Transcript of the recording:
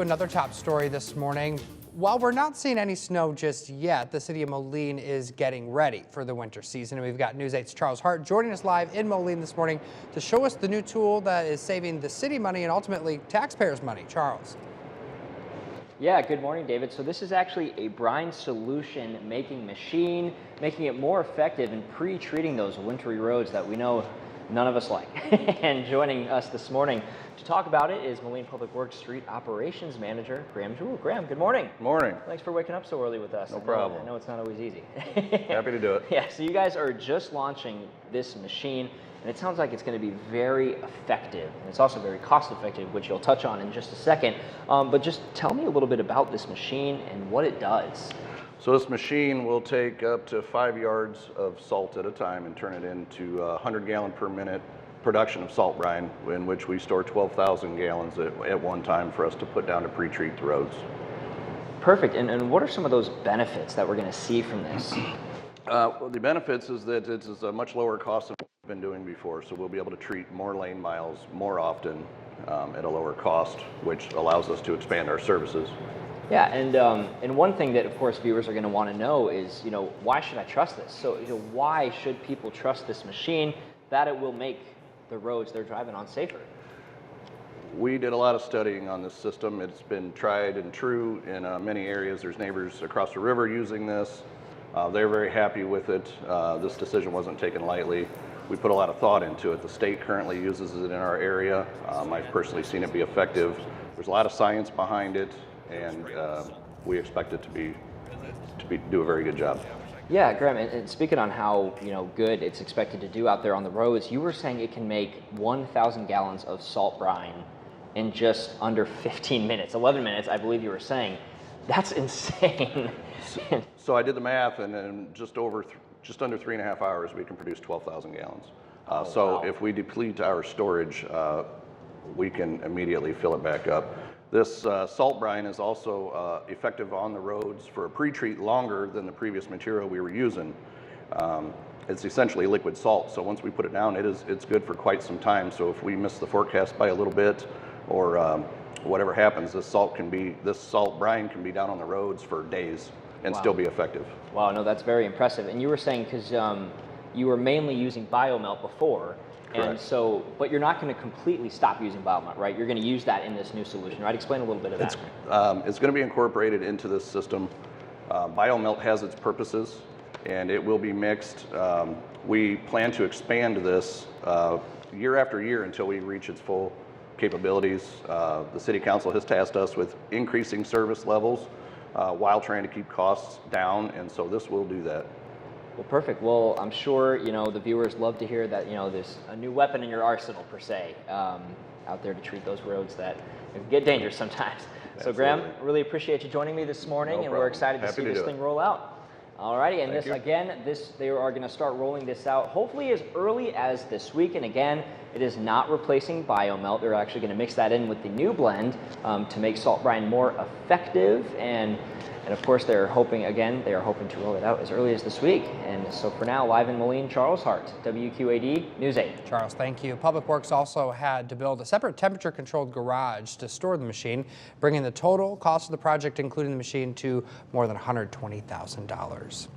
Another top story this morning. While we're not seeing any snow just yet, the city of Moline is getting ready for the winter season. And we've got News 8's Charles Hart joining us live in Moline this morning to show us the new tool that is saving the city money and ultimately taxpayers' money. Charles. Yeah, good morning, David. So this is actually a brine solution making machine, making it more effective in pre-treating those wintry roads that we know none of us like. And joining us this morning to talk about it is Moline Public Works Street Operations Manager, Graham Jewell. Graham, good morning. Morning. Thanks for waking up so early with us. No problem. I know it's not always easy. Happy to do it. Yeah, so you guys are just launching this machine, and it sounds like it's going to be very effective. And it's also very cost effective, which you'll touch on in just a second. But just tell me a little bit about this machine and what it does. So this machine will take up to 5 yards of salt at a time and turn it into 100 gallon per minute production of salt brine, in which we store 12,000 gallons at one time for us to put down to pre-treat the roads. Perfect. And what are some of those benefits that we're going to see from this? Well, the benefits is that it's a much lower cost than we've been doing before, so we'll be able to treat more lane miles more often at a lower cost, which allows us to expand our services. Yeah, and one thing that, of course, viewers are going to want to know is, why should I trust this? So, why should people trust this machine that it will make the roads they're driving on safer? We did a lot of studying on this system. It's been tried and true in many areas. There's neighbors across the river using this. They're very happy with it. This decision wasn't taken lightly. We put a lot of thought into it. The state currently uses it in our area. I've personally seen it be effective. There's a lot of science behind it, and we expect it to do a very good job. Yeah, Graham, and speaking on how good it's expected to do out there on the roads, you were saying it can make 1,000 gallons of salt brine in just under 15 minutes, 11 minutes, I believe you were saying. That's insane. So I did the math, and in just under 3.5 hours, we can produce 12,000 gallons. Wow. If we deplete our storage, we can immediately fill it back up. This salt brine is also effective on the roads for a pre-treat longer than the previous material we were using. It's essentially liquid salt, so once we put it down, it's good for quite some time. So if we miss the forecast by a little bit, or whatever happens, this salt brine can be down on the roads for days and still be effective. Wow, no, that's very impressive. And you were saying, because you were mainly using biomelt before. Correct. And so, but you're not going to completely stop using biomelt, right? You're going to use that in this new solution, right? Explain a little bit of that. It's going to be incorporated into this system. Biomelt has its purposes, and it will be mixed. We plan to expand this year after year until we reach its full capabilities. The City Council has tasked us with increasing service levels while trying to keep costs down, and so this will do that. Well, perfect. Well, I'm sure, the viewers love to hear that, there's a new weapon in your arsenal, per se, out there to treat those roads that get dangerous sometimes. Absolutely. So, Graham, really appreciate you joining me this morning, and we're excited to see this thing roll out. Alrighty, and they are going to start rolling this out hopefully as early as this week. And again, it is not replacing biomelt. They're actually going to mix that in with the new blend to make salt brine more effective. And of course, they are hoping to roll it out as early as this week. And so for now, live in Moline, Charles Hart, WQAD News 8. Charles, thank you. Public Works also had to build a separate temperature-controlled garage to store the machine, bringing the total cost of the project, including the machine, to more than $120,000.